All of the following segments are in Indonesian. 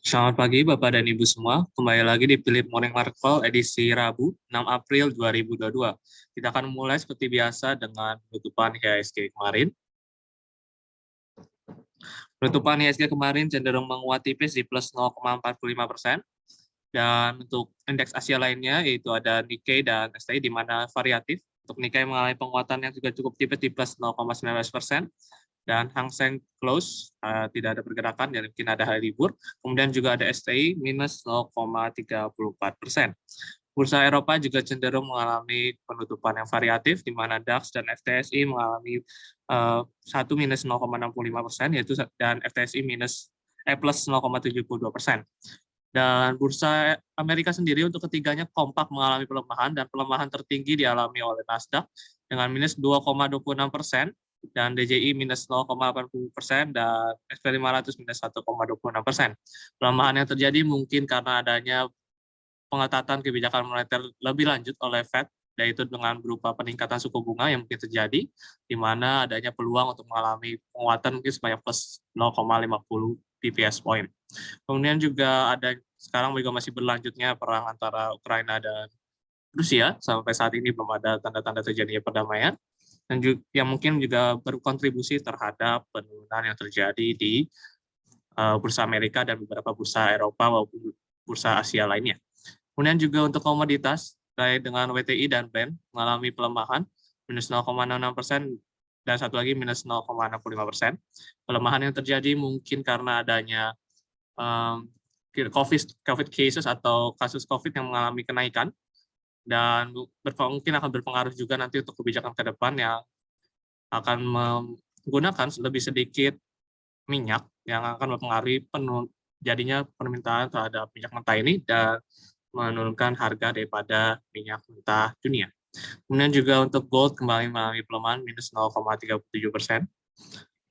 Selamat pagi Bapak dan Ibu semua. Kembali lagi di Philip Morning Market Call edisi Rabu 6 April 2022. Kita akan mulai seperti biasa dengan penutupan IHSG kemarin. Penutupan IHSG kemarin cenderung menguat tipis di plus 0,45%. Dan untuk indeks Asia lainnya yaitu ada Nikkei dan STI di mana variatif. Untuk Nikkei mengalami penguatan yang juga cukup tipis di plus 0,19%. Dan Hang Seng close, tidak ada pergerakan, dan mungkin ada hari libur. Kemudian juga ada STI minus 0,34%. Bursa Eropa juga cenderung mengalami penutupan yang variatif, di mana DAX dan FTSI mengalami satu minus 0,65%, yaitu dan FTSI plus 0,72%. Dan bursa Amerika sendiri untuk ketiganya kompak mengalami pelemahan, dan pelemahan tertinggi dialami oleh Nasdaq dengan minus 2,26%, dan DJI minus 0,80%, dan SP500 minus 1,26%. Pelemahan yang terjadi mungkin karena adanya pengetatan kebijakan moneter lebih lanjut oleh Fed, yaitu dengan berupa peningkatan suku bunga yang mungkin terjadi, di mana adanya peluang untuk mengalami penguatan mungkin sebanyak plus 0,50 bps point. Kemudian juga ada sekarang juga masih berlanjutnya perang antara Ukraina dan Rusia, sampai saat ini belum ada tanda-tanda terjadinya perdamaian, dan juga, yang mungkin juga berkontribusi terhadap penurunan yang terjadi di bursa Amerika dan beberapa bursa Eropa maupun bursa Asia lainnya. Kemudian juga untuk komoditas, terkait dengan WTI dan Brent mengalami pelemahan, minus 0,66%, dan satu lagi minus 0,65%. Pelemahan yang terjadi mungkin karena adanya COVID cases atau kasus COVID yang mengalami kenaikan, dan mungkin akan berpengaruh juga nanti untuk kebijakan ke depan yang akan menggunakan lebih sedikit minyak yang akan mempengaruhi jadinya permintaan terhadap minyak mentah ini dan menurunkan harga daripada minyak mentah dunia. Kemudian juga untuk gold kembali mengalami pelemahan minus 0,37%.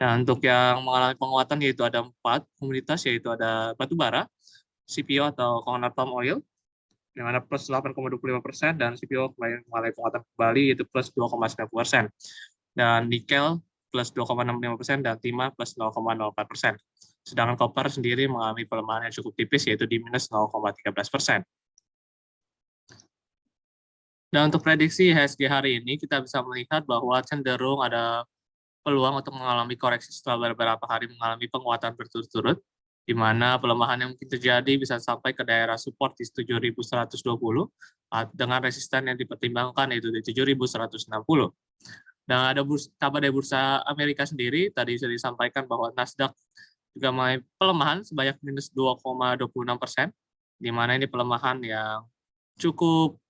Dan untuk yang mengalami penguatan yaitu ada 4 komoditas, yaitu ada batu bara, CPO atau coconut palm oil, di mana plus 8,25%, dan CPO mengalami penguatan kembali yaitu plus 2,90%. Dan nikel plus 2,65%, dan timah plus 0,04%. Sedangkan koper sendiri mengalami pelemahan yang cukup tipis yaitu di minus 0,13%. Dan untuk prediksi IHSG hari ini, kita bisa melihat bahwa cenderung ada peluang untuk mengalami koreksi setelah beberapa hari mengalami penguatan berturut-turut, di mana pelemahan yang mungkin terjadi bisa sampai ke daerah support di 7.120 dengan resisten yang dipertimbangkan yaitu di 7.160. Dan ada kabar dari bursa Amerika sendiri, tadi sudah disampaikan bahwa Nasdaq juga mengalami pelemahan sebanyak minus 2,26%, di mana ini pelemahan yang cukup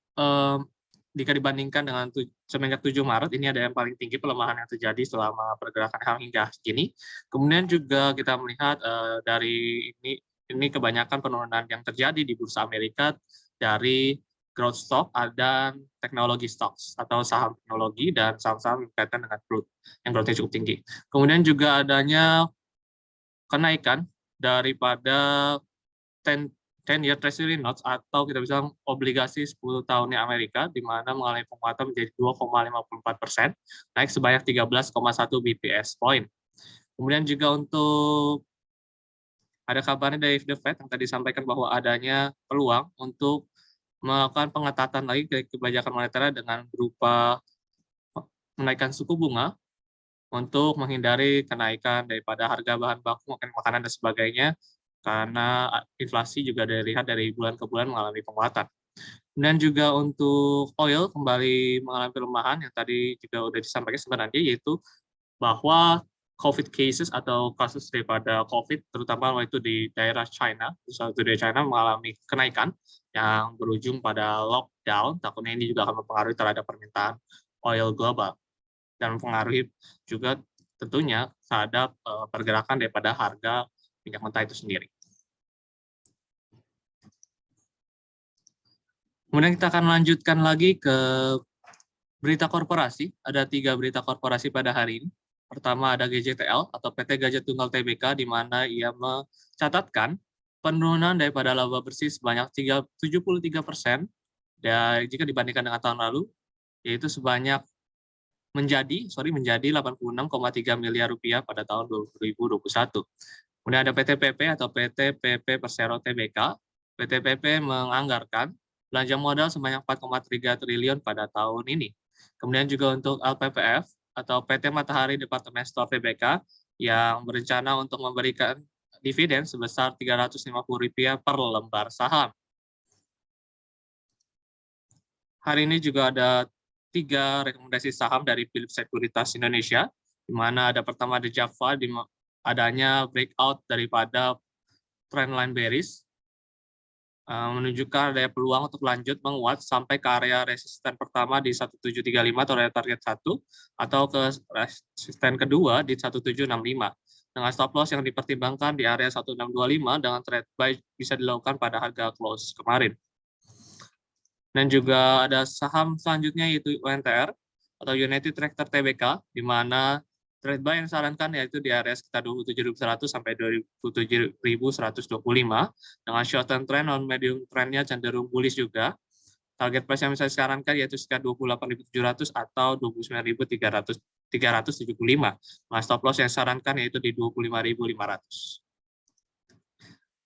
jika dibandingkan dengan semenjak 7 Maret, ini ada yang paling tinggi pelemahan yang terjadi selama pergerakan HAM hingga kini. Kemudian juga kita melihat dari ini kebanyakan penurunan yang terjadi di bursa Amerika dari growth stock dan teknologi stocks atau saham teknologi dan saham-saham yang berkaitan dengan growth yang growth-nya cukup tinggi. Kemudian juga adanya kenaikan daripada 10-year Treasury Notes atau kita bisa obligasi 10 tahunnya Amerika, di mana mengalami penguatan menjadi 2,54%, naik sebanyak 13,1 BPS point. Kemudian juga untuk ada kabarnya dari The Fed yang tadi disampaikan bahwa adanya peluang untuk melakukan pengetatan lagi ke kebijakan moneter dengan berupa menaikkan suku bunga untuk menghindari kenaikan daripada harga bahan baku, makanan dan sebagainya, karena inflasi juga dilihat dari bulan ke bulan mengalami penguatan. Dan juga untuk oil kembali mengalami pelemahan yang tadi juga sudah disampaikan sebenarnya, yaitu bahwa COVID cases atau kasus daripada COVID, terutama itu di daerah China, di daerah China mengalami kenaikan yang berujung pada lockdown. Takutnya ini juga akan mempengaruhi terhadap permintaan oil global dan mempengaruhi juga tentunya terhadap pergerakan daripada harga minyak mentah itu sendiri. Kemudian kita akan lanjutkan lagi ke berita korporasi. Ada 3 berita korporasi pada hari ini. Pertama ada GJTL atau PT Gajah Tunggal Tbk, di mana ia mencatatkan penurunan daripada laba bersih sebanyak 73% jika dibandingkan dengan tahun lalu, yaitu menjadi 86,3 miliar rupiah pada tahun 2021. Kemudian ada PT PP atau PT PP Persero Tbk. PT PP menganggarkan belanja modal sebanyak 4,3 triliun pada tahun ini. Kemudian juga untuk LPPF atau PT Matahari Departemen Store Tbk yang berencana untuk memberikan dividen sebesar Rp350 per lembar saham. Hari ini juga ada 3 rekomendasi saham dari Philips Sekuritas Indonesia, di mana ada pertama di Java, di adanya breakout daripada trendline bearish, menunjukkan ada peluang untuk lanjut menguat sampai ke area resisten pertama di 1735 atau area target 1, atau ke resisten kedua di 1765. Dengan stop loss yang dipertimbangkan di area 1625 dengan trade buy bisa dilakukan pada harga close kemarin. Dan juga ada saham selanjutnya yaitu UNTR atau United Tractor Tbk, di mana trade buy yang disarankan yaitu di area sekitar 27.100 sampai 27.125 dengan short term trend non medium trendnya cenderung bullish juga. Target price yang bisa disarankan yaitu sekitar 28.700 atau 29.375. Nah, stop loss yang disarankan yaitu di 25.500.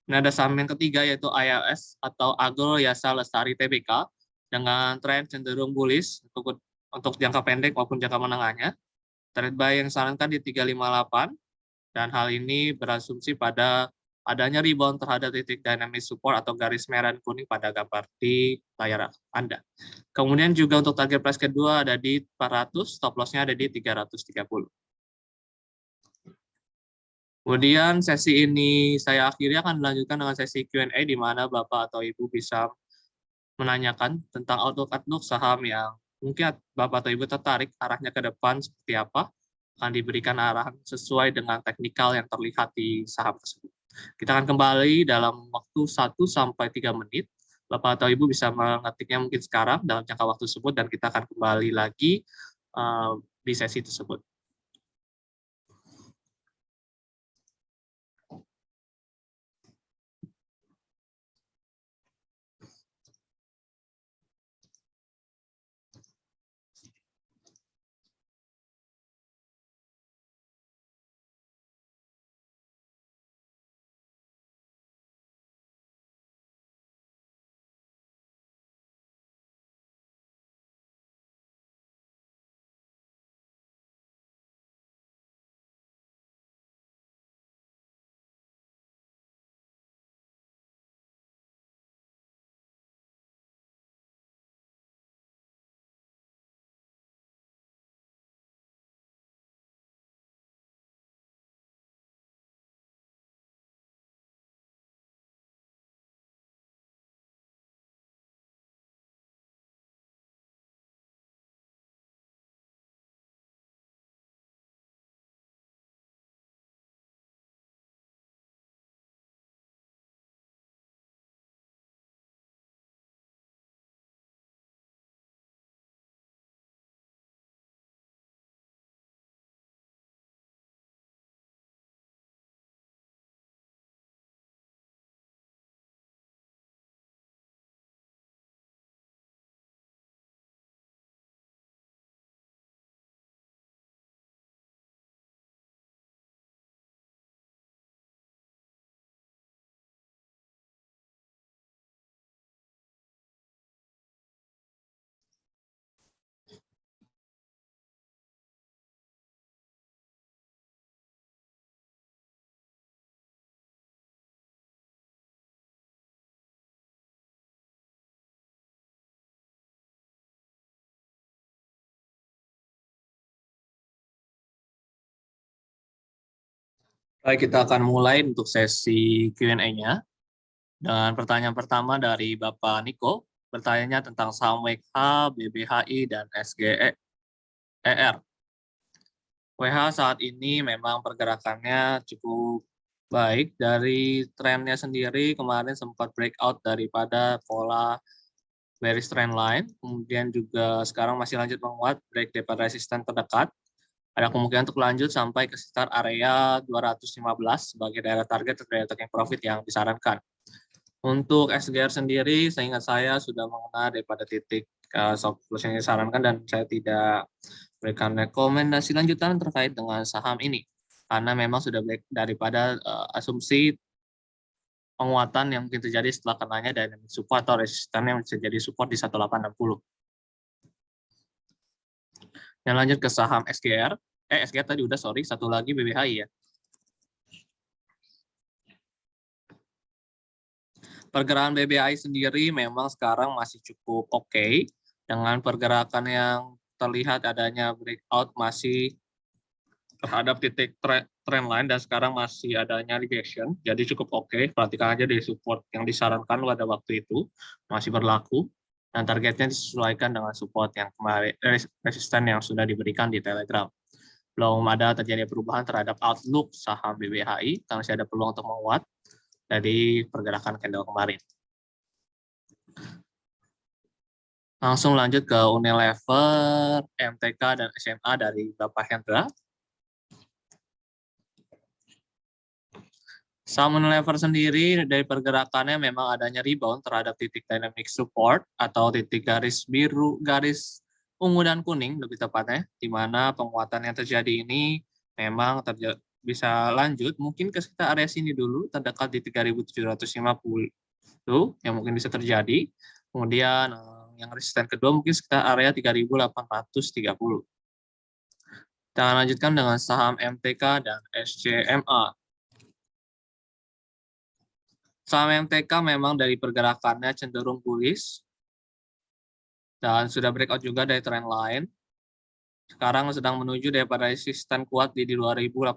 Nah, ada saham yang ketiga yaitu ILS atau Agro Yasa Lestari Tbk dengan tren cenderung bullish untuk jangka pendek maupun jangka menengahnya. Trade buy yang disarankan di 358, dan hal ini berasumsi pada adanya rebound terhadap titik dynamic support atau garis merah dan kuning pada gambar di layar Anda. Kemudian juga untuk target price kedua ada di 400, stop loss-nya ada di 330. Kemudian sesi ini saya akhiri akan dilanjutkan dengan sesi Q&A di mana Bapak atau Ibu bisa menanyakan tentang outlook saham yang mungkin Bapak atau Ibu tertarik arahnya ke depan seperti apa, akan diberikan arahan sesuai dengan teknikal yang terlihat di saham tersebut. Kita akan kembali dalam waktu 1-3 menit. Bapak atau Ibu bisa mengetiknya mungkin sekarang dalam jangka waktu tersebut, dan kita akan kembali lagi di sesi tersebut. Baik, kita akan mulai untuk sesi Q&A-nya. Dan pertanyaan pertama dari Bapak Niko, bertanya tentang saham WH, BBHI, dan SGER. WH saat ini memang pergerakannya cukup baik. Dari trennya sendiri, kemarin sempat breakout daripada pola bearish trend line, kemudian juga sekarang masih lanjut menguat, break daripada resisten terdekat. Ada kemungkinan untuk lanjut sampai ke sekitar area 215 sebagai daerah target atau daerah taking profit yang disarankan. Untuk SGR sendiri, seingat saya sudah mengenal daripada titik stop loss yang disarankan, dan saya tidak berikan rekomendasi lanjutan terkait dengan saham ini. karena memang sudah daripada asumsi penguatan yang mungkin terjadi setelah kenanya dynamic support atau resisten yang bisa jadi support di 1860. Dan lanjut ke saham SGR. SGR tadi udah, sorry. Satu lagi BBHI ya. Pergerakan BBHI sendiri memang sekarang masih cukup oke, dengan pergerakan yang terlihat adanya breakout masih terhadap titik trend line dan sekarang masih adanya rejection, jadi cukup oke. Perhatikan aja di support yang disarankan pada waktu itu masih berlaku dan targetnya disesuaikan dengan support yang kemarin, resisten yang sudah diberikan di Telegram. Belum ada terjadi perubahan terhadap outlook saham BBHI karena masih ada peluang untuk menguat dari pergerakan candle kemarin. Langsung lanjut ke Unilever, MTK, dan SMA dari Bapak Hendra. Saham Unilever sendiri dari pergerakannya memang adanya rebound terhadap titik dynamic support atau titik garis biru, garis ungu dan kuning lebih tepatnya, di mana penguatan yang terjadi ini memang bisa lanjut mungkin ke sekitar area sini dulu, terdekat di 3.750 yang mungkin bisa terjadi. Kemudian yang resisten kedua mungkin sekitar area 3.830. Kita lanjutkan dengan saham MTK dan SCMA. Saham MTK memang dari pergerakannya cenderung bullish dan sudah breakout juga dari trend line. Sekarang sedang menuju daripada resisten kuat di 2.880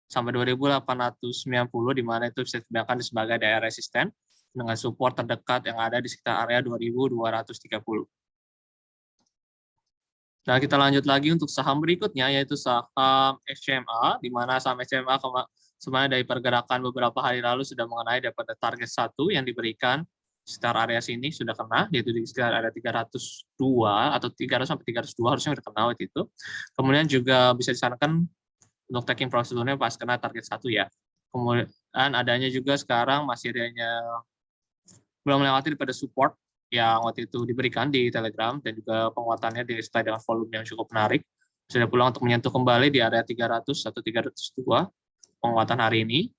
sampai 2.890, di mana itu bisa digunakan sebagai daerah resisten dengan support terdekat yang ada di sekitar area 2.230. Nah, kita lanjut lagi untuk saham berikutnya, yaitu saham SCMA, di mana saham SCMA sebenarnya dari pergerakan beberapa hari lalu sudah mengenai daripada target 1 yang diberikan sekitar area sini sudah kena, yaitu di sekitar area 302 atau 300 sampai 302 harusnya sudah kena waktu itu. Kemudian juga bisa disarankan untuk taking prosedurnya pas kena target 1 ya. Kemudian adanya juga sekarang masih adanya belum melewati daripada support yang waktu itu diberikan di Telegram dan juga penguatannya disertai dengan volume yang cukup menarik. Sudah pulang untuk menyentuh kembali di area 300 atau 302 penguatan hari ini.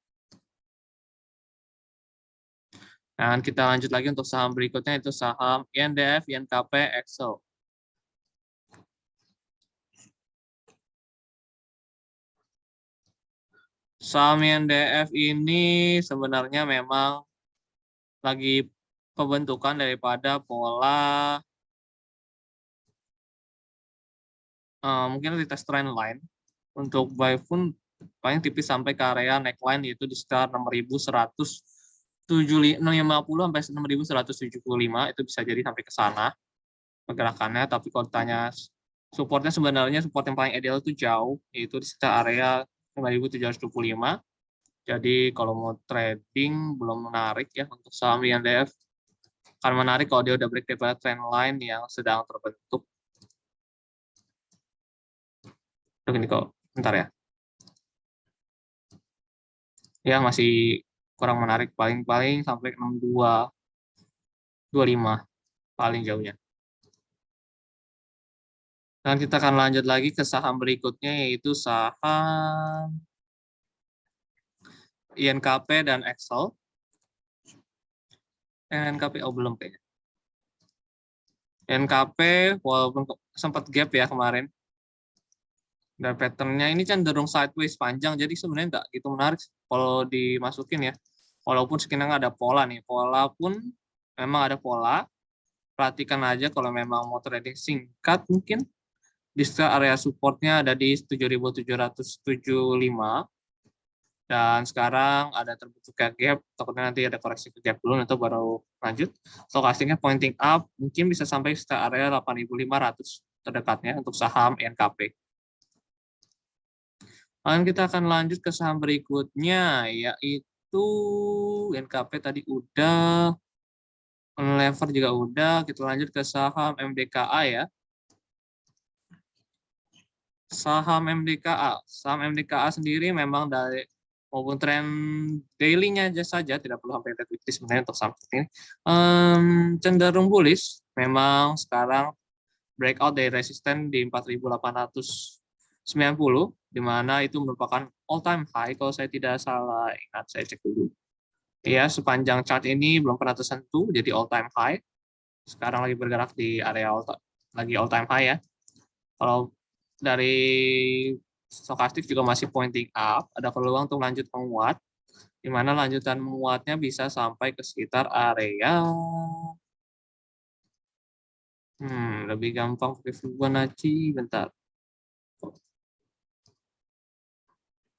Dan kita lanjut lagi untuk saham berikutnya, itu saham INDF, INKP, Excel. Saham INDF ini sebenarnya memang lagi pembentukan daripada pola mungkin retest trend line. Untuk buy pun paling tipis sampai ke area neckline, yaitu di sekitar 6.150 sampai 6.175, itu bisa jadi sampai ke sana pergerakannya. Tapi kalau ditanya supportnya, sebenarnya support yang paling ideal itu jauh, yaitu di sekitar area 5.725. Jadi kalau mau trading belum menarik ya untuk saham INDF. Akan menarik kalau dia udah break daripada trend line yang sedang terbentuk. Ini kok, bentar ya. Ya masih kurang menarik, paling sampai 6225 paling jauhnya. Dan kita akan lanjut lagi ke saham berikutnya, yaitu saham INKP dan Excel. INKP belum kayaknya. INKP walaupun sempat gap ya kemarin, dan patternnya ini cenderung sideways panjang, jadi sebenarnya nggak gitu menarik kalau dimasukin ya. Walaupun sekarang ada pola nih, pola pun memang ada pola. Perhatikan aja kalau memang mau trading singkat, mungkin di area supportnya ada di 7.775, dan sekarang ada terbentuknya gap, takutnya nanti ada koreksi ke gap dulu atau baru lanjut. Stokastiknya pointing up, mungkin bisa sampai sekitar area 8.500 terdekatnya untuk saham INKP. Dan kita akan lanjut ke saham berikutnya, yaitu INKP tadi udah, Unilever juga udah. Kita lanjut ke saham MDKA ya. Saham MDKA sendiri memang dari maupun tren daily-nya aja saja, tidak perlu sampai trend weekly sebenarnya untuk saham ini. Cenderung bullish, memang sekarang breakout dari resisten di 4.810 90, di mana itu merupakan all time high kalau saya tidak salah ingat, saya cek dulu. Ya, sepanjang chart ini belum pernah tersentuh jadi all time high. Sekarang lagi bergerak di area lagi all time high ya. Kalau dari stokastik juga masih pointing up, ada peluang untuk lanjut menguat, di mana lanjutan menguatnya bisa sampai ke sekitar area lebih gampang pakai Fibonacci, bentar.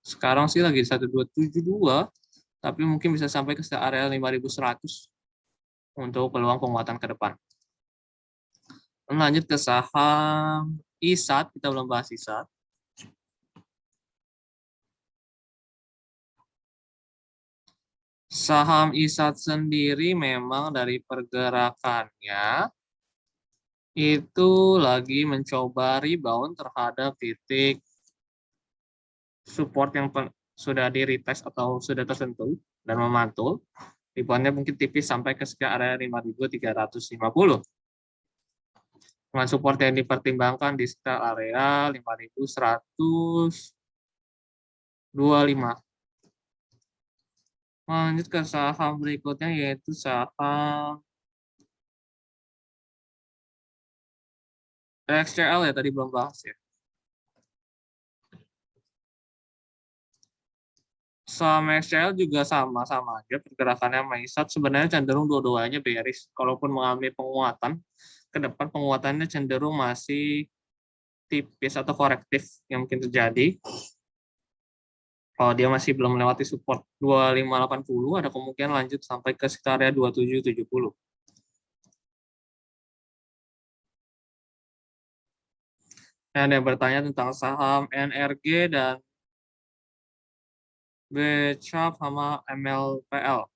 Sekarang sih lagi 1272, tapi mungkin bisa sampai ke area 5100 untuk peluang penguatan ke depan. Lanjut ke saham ISAT, kita belum bahas ISAT. Saham ISAT sendiri memang dari pergerakannya itu lagi mencoba rebound terhadap titik support yang sudah di retest atau sudah tersentuh dan memantul. Reboundnya mungkin tipis sampai ke sekitar area 5.350. Dengan support yang dipertimbangkan di sekitar area 5.125. Lanjut ke saham berikutnya yaitu saham XCL ya, tadi belum bahas ya. Saham XCL juga sama-sama aja pergerakannya sama ISAT, sebenarnya cenderung dua-duanya bearish. Kalaupun mengalami penguatan, ke depan penguatannya cenderung masih tipis atau korektif yang mungkin terjadi. Kalau dia masih belum melewati support 2580, ada kemungkinan lanjut sampai ke sekitar area 2770. Ada yang bertanya tentang saham NRG dan BCAP sama MLPL.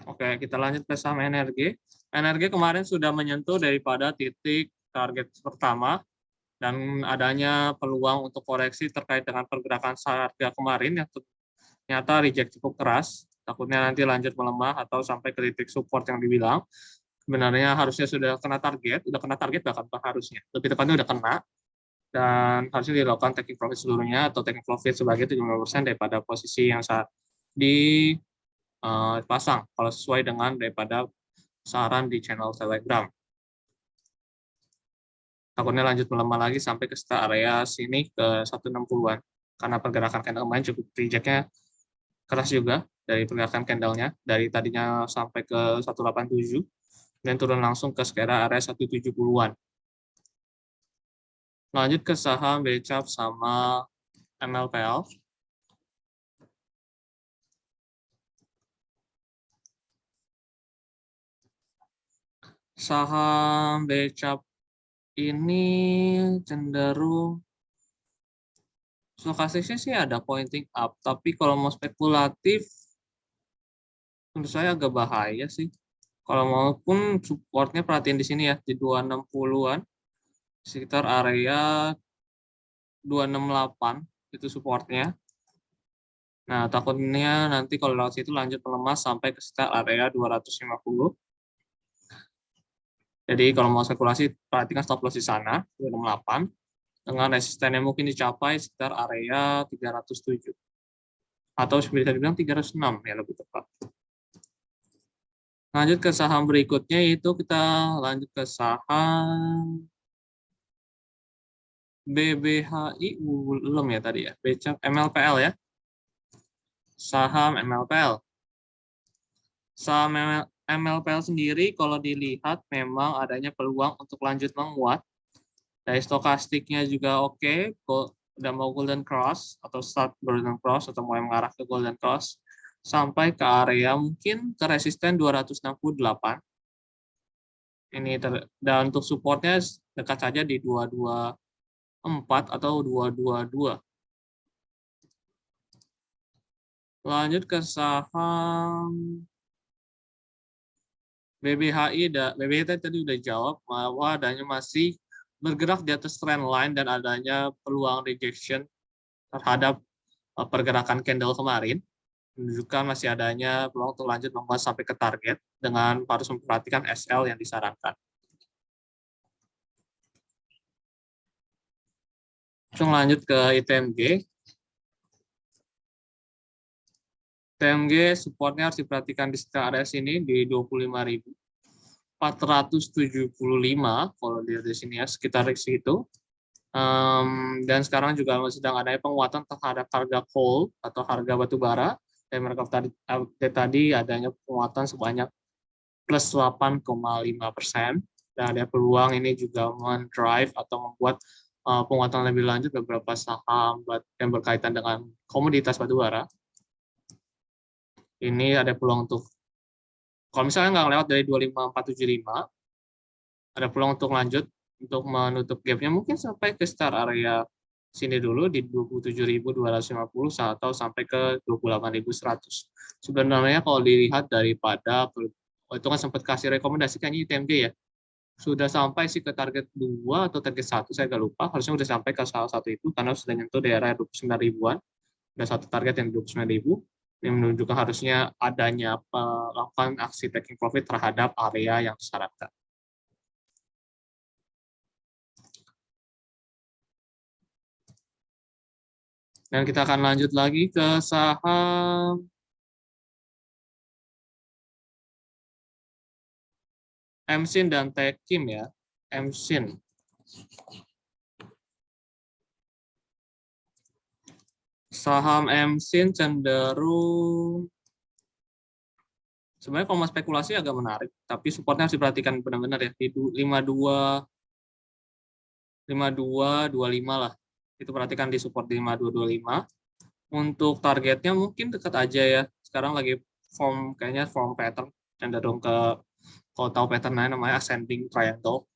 Oke, kita lanjut ke saham NRG. NRG kemarin sudah menyentuh daripada titik target pertama dan adanya peluang untuk koreksi terkait dengan pergerakan harga kemarin yang ternyata reject cukup keras. Takutnya nanti lanjut melemah atau sampai ke titik support yang dibilang. Sebenarnya harusnya sudah kena target bahkan harusnya. Lebih tepatnya udah kena, dan harusnya dilakukan taking profit seluruhnya atau taking profit sebagai 75% daripada posisi yang saat dipasang kalau sesuai dengan daripada saran di channel Telegram. Takutnya lanjut melemah lagi sampai ke sekitar area sini ke 160-an karena pergerakan candle kemarin cukup reject-nya keras juga dari pergerakan candle-nya, dari tadinya sampai ke 187 dan turun langsung ke sekitar area 170-an. Lanjut ke saham BCAP sama MLPL. Saham BCAP ini cenderung stokastiknya sih ada pointing up, tapi kalau mau spekulatif menurut saya agak bahaya sih. Kalau maupun supportnya perhatiin di sini ya, di 260-an, sekitar area 268 itu supportnya. Nah, takutnya nanti kalau lewat situ lanjut melemah sampai ke sekitar area 250. Jadi kalau mau spekulasi, perhatikan stop loss di sana, 268. Dengan resisten yang mungkin dicapai sekitar area 307. Atau bisa dibilang 306 ya lebih tepat. Lanjut ke saham berikutnya, yaitu kita lanjut ke saham BBHI, belum ya tadi ya, MLPL ya. Saham MLPL. Saham MLPL sendiri kalau dilihat memang adanya peluang untuk lanjut menguat. Dari stokastiknya juga oke, udah mau golden cross atau start golden cross atau mulai mengarah ke golden cross sampai ke area mungkin ke resisten 268. Ini dan untuk supportnya dekat saja di 224 atau 222. Lanjut ke saham BBHI. BBHI tadi udah jawab bahwa adanya masih bergerak di atas trend line dan adanya peluang rejection terhadap pergerakan candle kemarin, menunjukkan masih adanya peluang untuk lanjut menguat sampai ke target dengan harus memperhatikan SL yang disarankan. Langsung lanjut ke ITMG. ITMG supportnya harus diperhatikan di sekitar area sini di 25.475 kalau dilihat di sini ya, sekitar situ. Dan sekarang juga sedang ada penguatan terhadap harga coal atau harga batu bara. Dan mereka tadi adanya penguatan sebanyak plus 8,5%. Dan ada peluang ini juga mendrive atau membuat penguatan lebih lanjut beberapa saham yang berkaitan dengan komoditas batu bara. Ini ada peluang untuk, kalau misalnya nggak lewat dari 25475, ada peluang untuk lanjut untuk menutup gapnya mungkin sampai ke start area sini dulu di 27.250 atau sampai ke 28.100. Sebenarnya kalau dilihat daripada itu kan sempat kasih rekomendasi kan ITMG ya. Sudah sampai sih ke target 2 atau target 1, saya agak lupa. Harusnya sudah sampai ke salah satu itu karena sudah nyentuh daerah 29 ribuan. Ada satu target yang 29.000 yang menunjukkan harusnya adanya melakukan aksi taking profit terhadap area yang disyaratkan. Dan kita akan lanjut lagi ke saham MSIN dan Tekim ya. MSIN. Saham MSIN cenderung sebenarnya kalau mau spekulasi agak menarik, tapi supportnya harus diperhatikan benar-benar ya di 5225 lah. Itu perhatikan di support di 5225. Untuk targetnya mungkin dekat aja ya. Sekarang lagi kayaknya form pattern cenderung ke, kalau tahu patternnya namanya ascending triangle.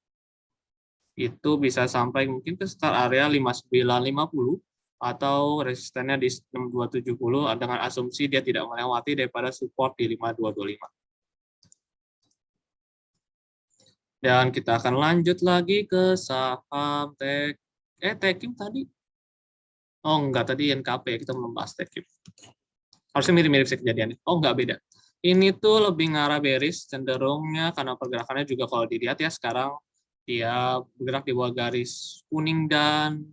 Itu bisa sampai mungkin ke start area 5950 atau resistennya di 6270 dengan asumsi dia tidak melewati daripada support di 5225. Dan kita akan lanjut lagi ke saham Tekim tadi. Oh enggak, tadi NKP, kita belum bahas Tekim. Harusnya mirip-mirip sih kejadiannya. Oh enggak, beda. Ini tuh lebih ngarah bearish cenderungnya karena pergerakannya juga kalau dilihat ya sekarang dia bergerak di bawah garis kuning dan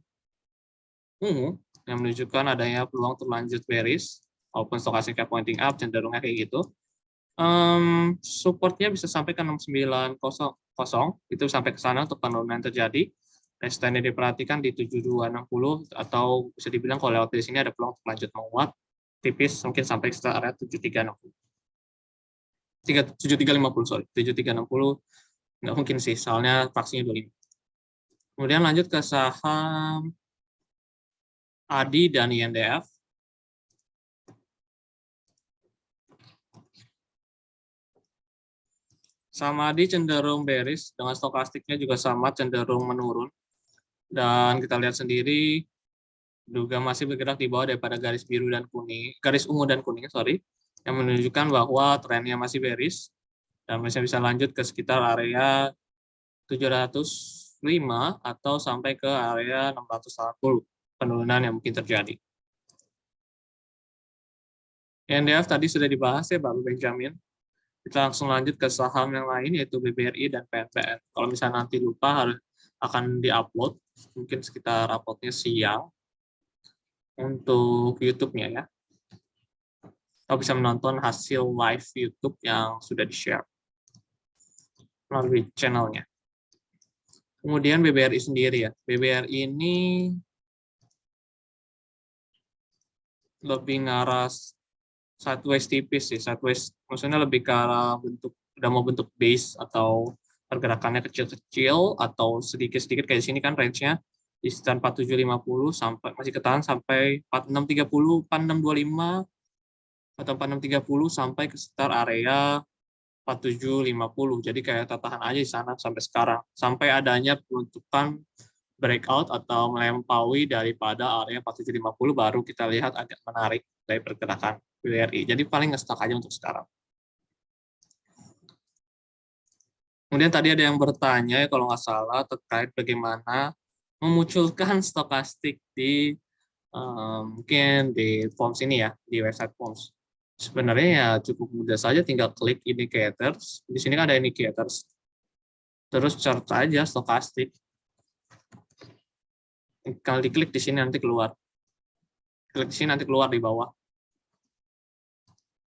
ungu yang menunjukkan adanya peluang terlanjut bearish walaupun stokastiknya pointing up cenderungnya kayak gitu. Supportnya bisa sampai ke 6900 itu sampai ke sana untuk penurunan terjadi. Resistennya diperhatikan di 7260 atau bisa dibilang kalau lewat dari sini ada peluang lanjut menguat tipis mungkin sampai ke area 7360. 7350 sorry, 7360 nggak mungkin sih soalnya fraksinya 25. Kemudian lanjut ke saham ADI dan INDF. Sama ADI cenderung bearish dengan stokastiknya juga sama cenderung menurun. Dan kita lihat sendiri juga masih bergerak di bawah daripada garis biru dan kuning, garis ungu dan kuning, sorry, yang menunjukkan bahwa trennya masih bearish dan masih bisa lanjut ke sekitar area 705 atau sampai ke area 680 penurunan yang mungkin terjadi. NDF tadi sudah dibahas ya Pak Benjamin. Kita langsung lanjut ke saham yang lain yaitu BBRI dan PNPN. Kalau misalnya nanti lupa akan diupload mungkin sekitar uploadnya siang untuk YouTube-nya ya. Atau bisa menonton hasil live YouTube yang sudah di-share melalui channelnya. Kemudian BBRI sendiri ya. BBRI ini lebih ngarah sideways tipis sih. Sideways maksudnya lebih ke arah udah mau bentuk base atau pergerakannya kecil-kecil atau sedikit-sedikit kayak di sini kan range-nya di sekitar 4750 sampai masih ketahan sampai 4630, 4625 atau 4630 sampai ke sekitar area 4750. Jadi kayak tahan aja di sana sampai sekarang. Sampai adanya penutupan breakout atau melampaui daripada area 4750 baru kita lihat agak menarik dari pergerakan BBRI. Jadi paling nge-stuck aja untuk sekarang. Kemudian tadi ada yang bertanya ya kalau nggak salah terkait bagaimana memunculkan stokastik di mungkin di Forms ini ya, di website Forms. Sebenarnya ya cukup mudah saja, tinggal klik indicators. Di sini kan ada indicators. Terus chart aja stokastik. Kalau diklik di sini nanti keluar. Klik di sini nanti keluar di bawah.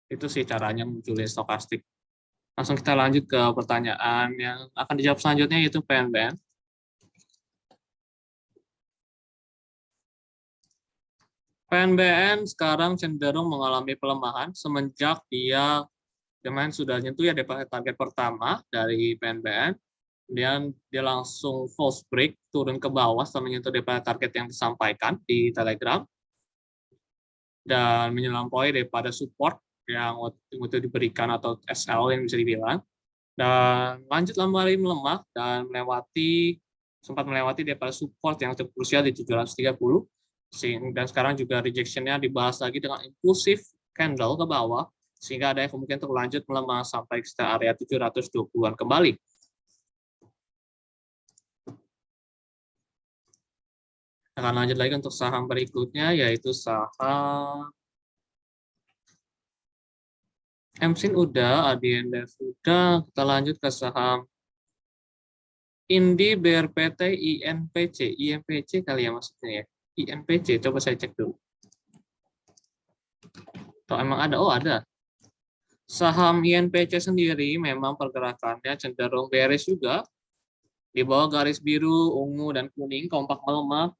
Itu sih caranya munculin stokastik. Langsung kita lanjut ke pertanyaan yang akan dijawab selanjutnya, yaitu PNBN. PNBN sekarang cenderung mengalami pelemahan semenjak dia kemarin sudah nyentuh ya target pertama dari PNBN. Kemudian dia langsung false break, turun ke bawah setelah menyentuh target yang disampaikan di Telegram. Dan menyelampaui daripada support yang waktu itu diberikan atau SL yang bisa dibilang. Dan lanjut kembali melemah dan sempat melewati daripada support yang cukup krusial di 730. Dan sekarang juga rejection-nya dibahas lagi dengan impulsif candle ke bawah, sehingga ada kemungkinan untuk lanjut melemah sampai ke area 720-an kembali. Akan lanjut lagi untuk saham berikutnya, yaitu saham MSIN udah, ADNDF udah. Kita lanjut ke saham Indi, BRPT, INPC kali ya maksudnya ya. INPC, coba saya cek dulu. Atau emang ada? Oh, ada. Saham INPC sendiri memang pergerakannya cenderung bearish juga. Di bawah garis biru, ungu, dan kuning, kompak melemah.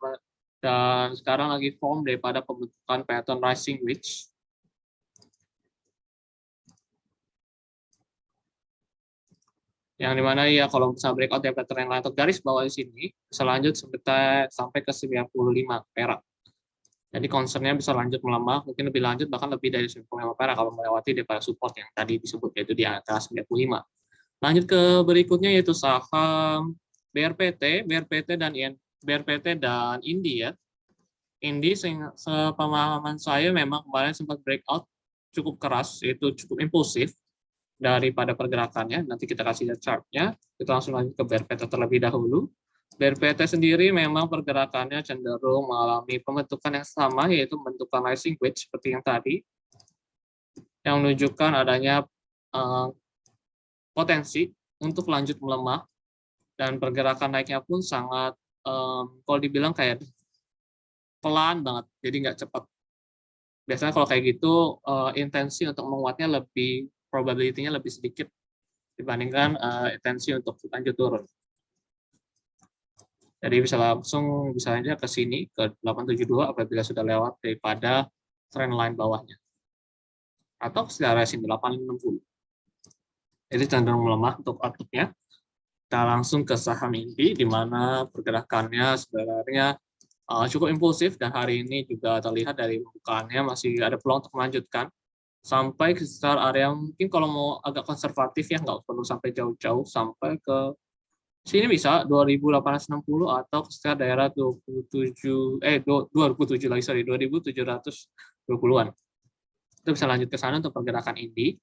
Dan sekarang lagi form daripada pembentukan pattern rising wedge. Yang dimana ya kalau bisa breakout dari pattern yang lain atau garis bawah di sini, bisa lanjut sampai ke 95 perak. Jadi concernnya bisa lanjut melemah, mungkin lebih lanjut bahkan lebih dari 95 perak kalau melewati daripada support yang tadi disebut, yaitu di angka 95. Lanjut ke berikutnya yaitu saham BRPT dan Indi ya. Indi sepemahaman saya memang kemarin sempat breakout cukup keras, yaitu cukup impulsif daripada pergerakannya. Nanti kita kasih lihat chart-nya. Kita langsung lanjut ke BRPT terlebih dahulu. BRPT sendiri memang pergerakannya cenderung mengalami pembentukan yang sama, yaitu pembentukan rising wedge seperti yang tadi, yang menunjukkan adanya potensi untuk lanjut melemah, dan pergerakan naiknya pun sangat, kalau dibilang kayak pelan banget, jadi nggak cepat. Biasanya kalau kayak gitu, intensi untuk menguatnya probability-nya lebih sedikit dibandingkan intensi untuk lanjut turun. Jadi bisa aja ke sini, ke 872 apabila sudah lewat daripada trend line bawahnya. Atau secara sini 860. Jadi cenderung melemah untuk outlook-nya. Kita langsung ke saham inti, di mana pergerakannya sebenarnya cukup impulsif, dan hari ini juga terlihat dari pembukaannya masih ada peluang untuk melanjutkan sampai ke sekitar area, mungkin kalau mau agak konservatif ya, nggak perlu sampai jauh-jauh, sampai ke sini bisa 2860 atau sekitar daerah 2720-an. Itu bisa lanjut ke sana untuk pergerakan ini.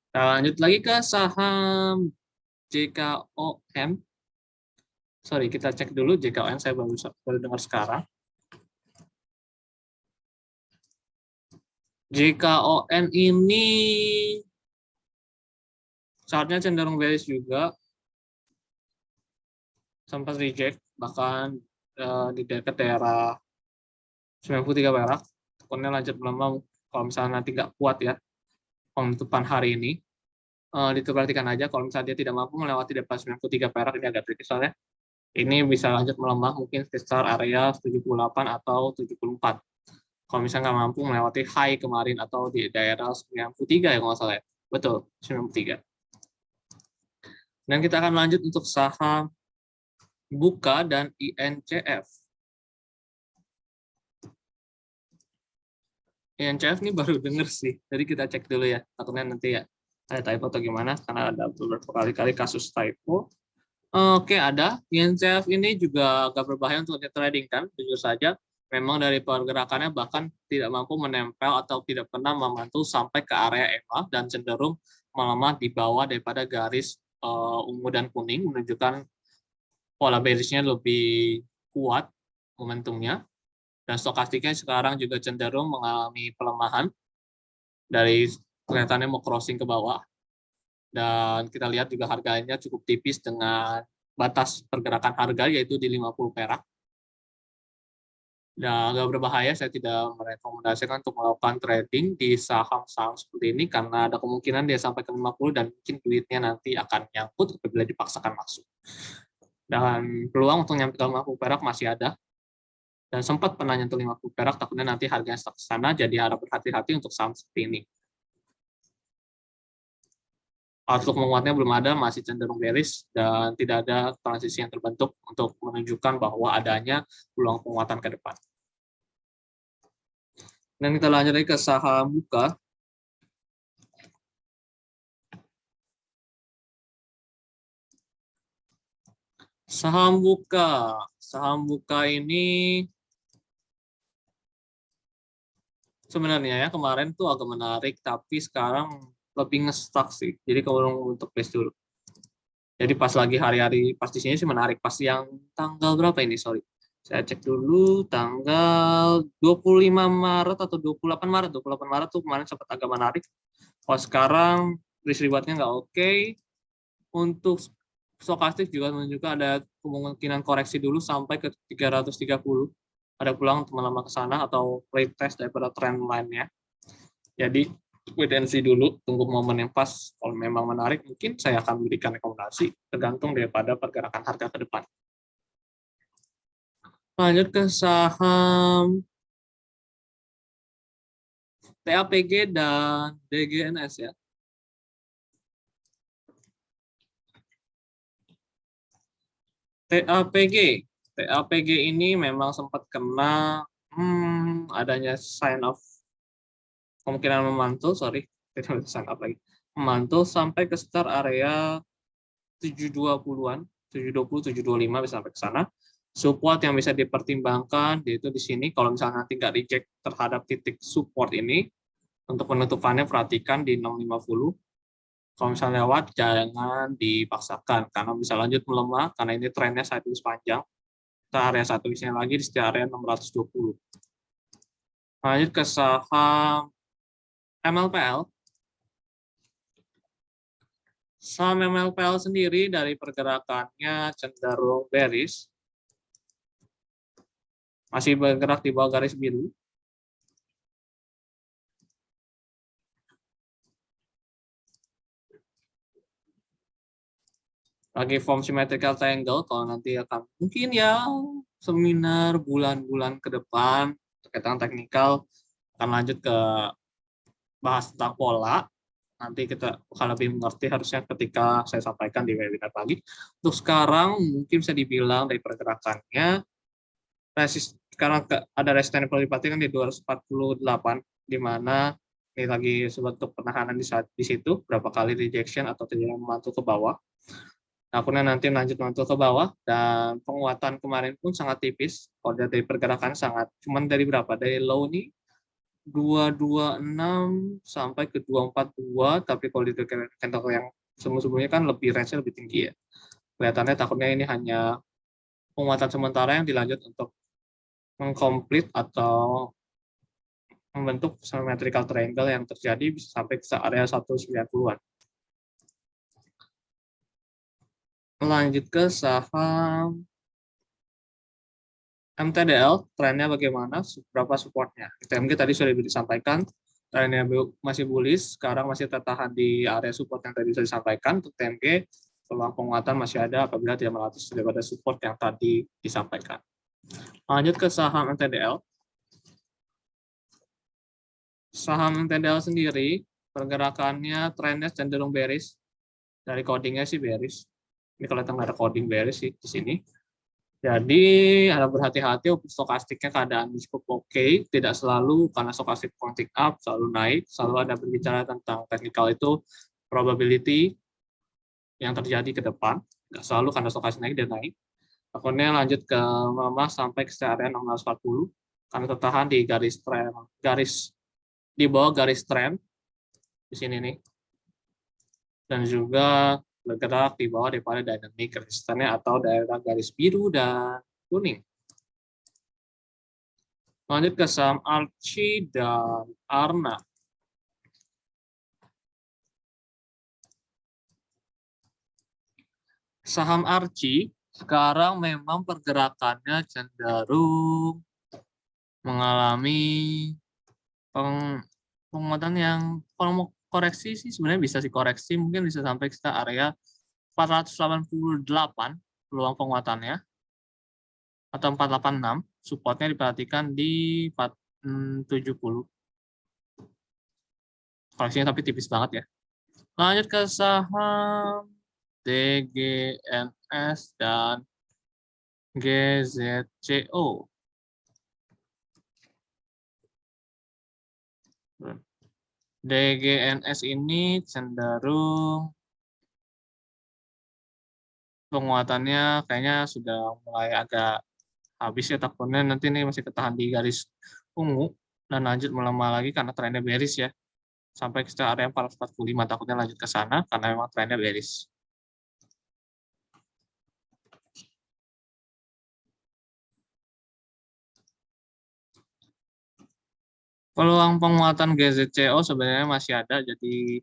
Kita lanjut lagi ke saham JKON. Sorry, kita cek dulu JKON, saya baru dengar sekarang. JKON ini chartnya cenderung bearish juga, sempat reject bahkan di dekat daerah 93 perak. Takutnya lanjut melemah kalau misalnya nanti nggak kuat ya penutupan hari ini. Diperhatikan aja kalau misalnya dia tidak mampu melewati depan 93 perak, ini agak tricky soalnya. Ini bisa lanjut melemah mungkin sekitar area 78 atau 74. Kalau misalnya nggak mampu melewati high kemarin atau di daerah 93 ya kalau nggak salah ya. Betul, 93. Dan kita akan lanjut untuk saham Buka dan INCF. INCF ini baru denger sih, jadi kita cek dulu ya. Takutnya nanti ya ada typo atau gimana, karena ada beberapa kali kasus typo. Oke, ada. INCF ini juga agak berbahaya untuk trading kan, jujur saja. Memang dari pergerakannya bahkan tidak mampu menempel atau tidak pernah memantul sampai ke area EMA, dan cenderung melemah di bawah daripada garis ungu dan kuning, menunjukkan pola bearish-nya lebih kuat momentumnya, dan stokastiknya sekarang juga cenderung mengalami pelemahan dari kelihatannya mau crossing ke bawah, dan kita lihat juga harganya cukup tipis dengan batas pergerakan harga yaitu di 50 perak. Nah, agak berbahaya, saya tidak merekomendasikan untuk melakukan trading di saham-saham seperti ini karena ada kemungkinan dia sampai ke 50 dan mungkin duitnya nanti akan nyangkut apabila dipaksakan masuk. Dan peluang untuk nyampe ke 50 perak masih ada. Dan sempat pernah nyentuh 50 perak, takutnya nanti harganya stuck ke sana, jadi harap berhati-hati untuk saham seperti ini. Outlook menguatnya belum ada, masih cenderung bearish, dan tidak ada transisi yang terbentuk untuk menunjukkan bahwa adanya peluang penguatan ke depan. Dan kita lanjut lagi ke saham Buka. Saham Buka ini sebenarnya ya kemarin tuh agak menarik, tapi sekarang lebih nge-stuck sih. Jadi kalau untuk base dulu. Jadi pas lagi hari-hari, pas di sini sih menarik. Pas yang tanggal berapa ini, sorry. Saya cek dulu, tanggal 25 Maret atau 28 Maret. 28 Maret tuh kemarin sempat agak menarik. Kalau sekarang, risk reward-nya nggak oke. Untuk stokastik juga menunjukkan ada kemungkinan koreksi dulu sampai ke 330. Ada pulang teman-teman ke sana atau retest daripada trend line-nya. Jadi wait and see dulu, tunggu momen yang pas. Kalau memang menarik, mungkin saya akan berikan rekomendasi, tergantung daripada pergerakan harga ke depan. Lanjut ke saham TAPG dan DGNS ya. TAPG, TAPG ini memang sempat kena adanya sign of kemungkinan memantul, sorry, tidak sign up lagi, memantul sampai ke sekitar area 720-an, 720, 725 bisa sampai ke sana. Support yang bisa dipertimbangkan yaitu di sini, kalau misalnya nanti nggak reject terhadap titik support ini, untuk penutupannya perhatikan di 650. Kalau misalnya lewat, jangan dipaksakan, karena bisa lanjut melemah, karena ini trennya sideways panjang. Kita area sideways-nya lagi di sekitar area 620. Lanjut ke saham MLPL. Saham MLPL sendiri dari pergerakannya cenderung bearish, masih bergerak di bawah garis biru. Lagi form symmetrical triangle, kalau nanti akan mungkin ya seminar bulan-bulan ke depan terkait dengan teknikal akan lanjut ke bahas tentang pola. Nanti kita akan lebih mengerti harusnya ketika saya sampaikan di webinar pagi. Untuk sekarang mungkin bisa dibilang dari pergerakannya sekarang ada resisten yang perlu diperhatikan di 248, di mana ini lagi sebentuk penahanan di situ, berapa kali rejection atau terjadi memantul ke bawah. Akunnya nanti lanjut mantul ke bawah, dan penguatan kemarin pun sangat tipis. Kalau dari pergerakan sangat, cuman dari berapa? Dari low nih 226 sampai ke 242, tapi kalau di candle yang sebelumnya kan lebih range-nya lebih tinggi ya. Kelihatannya takutnya ini hanya penguatan sementara yang dilanjut untuk mengkomplit atau membentuk symmetrical triangle yang terjadi bisa sampai ke area 190-an. Lanjut ke saham MTDL, trennya bagaimana, berapa supportnya. TMG tadi sudah disampaikan, trennya masih bullish, sekarang masih tertahan di area support yang tadi sudah disampaikan. Untuk TMG, peluang penguatan masih ada apabila tidak melatus daripada support yang tadi disampaikan. Lanjut ke saham MTDL. Saham MTDL sendiri, pergerakannya, trennya cenderung bearish. Dari codingnya sih bearish. Ini kalau nggak ada coding bearish sih di sini. Jadi harap berhati-hati untuk stokastiknya keadaan cukup oke, tidak selalu karena stokastik pointing up selalu naik, selalu ada berbicara tentang teknikal itu probability yang terjadi ke depan, nggak selalu karena stokastik naik dan naik. Takutnya lanjut ke melemah sampai ke area 640 karena tertahan di garis di bawah garis trend di sini nih, dan juga bergerak di bawah daripada dynamic resistannya atau daerah garis biru dan kuning. Lanjut ke saham Archie dan Arna. Saham Archie sekarang memang pergerakannya cenderung mengalami penguatan yang, kalau mau koreksi sih sebenarnya bisa sih koreksi, mungkin bisa sampai ke area 488 peluang penguatannya, atau 486, supportnya diperhatikan di 470. Koreksinya tapi tipis banget ya. Lanjut ke saham DGNS dan GZCO. DGNS ini cenderung penguatannya kayaknya sudah mulai agak habis ya, takutnya nanti ini masih ketahan di garis ungu dan lanjut melemah lagi karena trennya bearish ya. Sampai ke area 445, takutnya lanjut ke sana karena memang trennya bearish. Peluang penguatan GZCO sebenarnya masih ada, jadi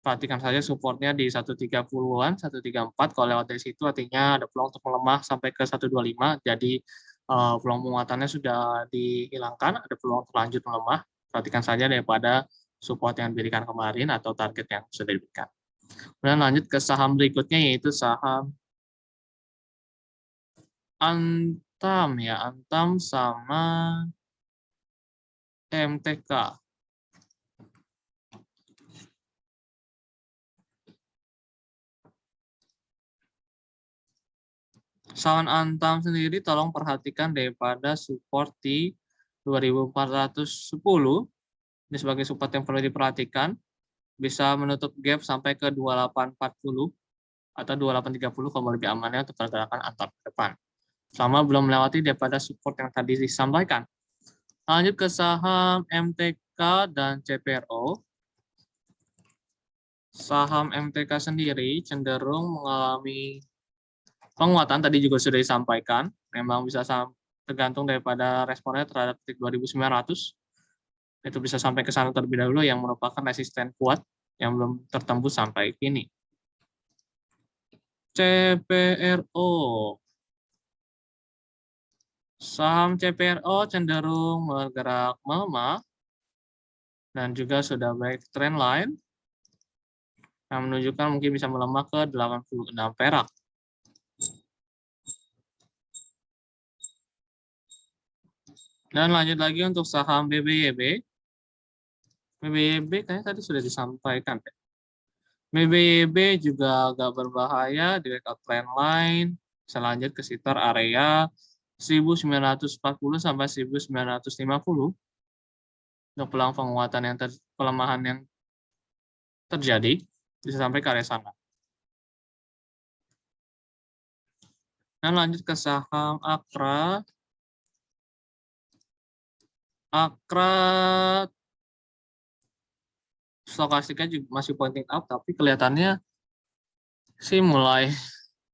perhatikan saja supportnya di 130-an, 134. Kalau lewat dari situ artinya ada peluang untuk melemah sampai ke 125. Jadi peluang penguatannya sudah dihilangkan, ada peluang untuk lanjut melemah. Perhatikan saja daripada support yang diberikan kemarin atau target yang sudah diberikan. Kemudian lanjut ke saham berikutnya, yaitu saham Antam ya, Antam sama MTK. Saham Antam sendiri tolong perhatikan daripada support di 2410. Ini sebagai support yang perlu diperhatikan. Bisa menutup gap sampai ke 2840 atau 2830 kalau lebih amannya untuk pergerakan Antam ke depan. Selama belum melewati daripada support yang tadi disampaikan. Lanjut ke saham MTK dan CPRO. Saham MTK sendiri cenderung mengalami penguatan, tadi juga sudah disampaikan, memang bisa tergantung daripada responnya terhadap titik 2900. Itu bisa sampai ke sana terlebih dahulu yang merupakan resisten kuat yang belum tertembus sampai kini. CPRO. Saham CPRO cenderung bergerak melemah dan juga sudah baik trend line yang menunjukkan mungkin bisa melemah ke 86 perak. Dan lanjut lagi untuk saham BBYB. BBYB kayaknya tadi sudah disampaikan. BBYB juga agak berbahaya di breakout trend line. Bisa lanjut ke sekitar area 1940 sampai 1950. Untuk peluang penguatan yang pelemahan yang terjadi bisa sampai ke area sana. Dan lanjut ke saham Akra. Akra stokastiknya juga masih pointing up, tapi kelihatannya sih mulai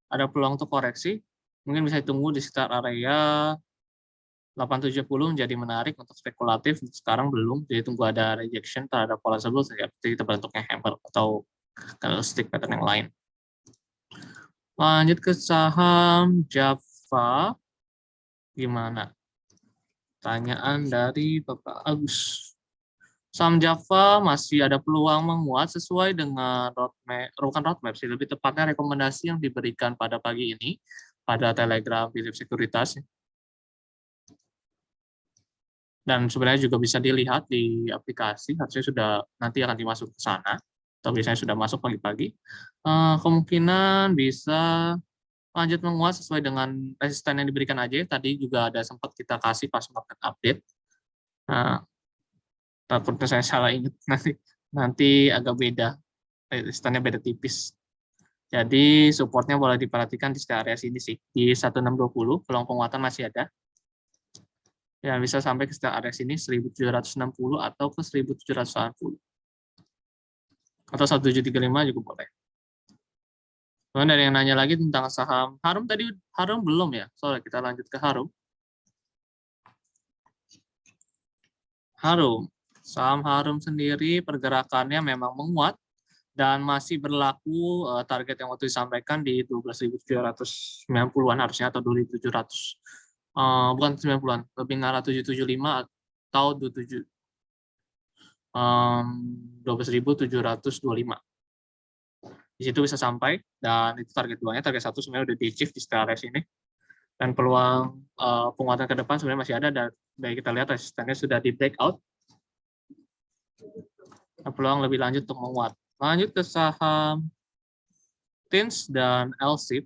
ada peluang untuk koreksi. Mungkin bisa ditunggu di sekitar area 870 menjadi menarik untuk spekulatif. Sekarang belum, jadi tunggu ada rejection terhadap pola tersebut seperti terbentuknya hammer atau candlestick pattern yang lain. Lanjut ke saham Java. Gimana? Pertanyaan dari Bapak Agus. Saham Java masih ada peluang menguat sesuai dengan roadmap, bukan roadmap sih, lebih tepatnya rekomendasi yang diberikan pada pagi ini pada Telegram Philip Sekuritas. Dan sebenarnya juga bisa dilihat di aplikasi, harusnya sudah nanti akan dimasuk ke sana, atau biasanya sudah masuk pagi-pagi. Kemungkinan bisa lanjut menguat sesuai dengan resisten yang diberikan aja. Tadi juga ada sempat kita kasih pas market update. Nah, takutnya saya salah ingat nanti agak beda, resistennya beda tipis. Jadi supportnya boleh diperhatikan di area sini sih, di 1620 peluang penguatan masih ada. Ya bisa sampai ke area sini 1760 atau ke 1780. Atau 1735 juga boleh. Kemudian ada yang nanya lagi tentang saham Harum tadi. Harum belum ya? Soalnya kita lanjut ke Harum. Harum. Saham Harum sendiri pergerakannya memang menguat dan masih berlaku target yang waktu disampaikan di 12.790-an harusnya atau 2.700 bukan 90-an, lebih ngarah 775 atau 27 12.725. Di situ bisa sampai, dan itu target 2-nya. Target 1 sebenarnya udah di-achieve di sekitar area sini. Dan peluang penguatan ke depan sebenarnya masih ada, dan dari kita lihat resistennya sudah di breakout. Peluang lebih lanjut untuk menguat. Lanjut ke saham TINS dan LSIP.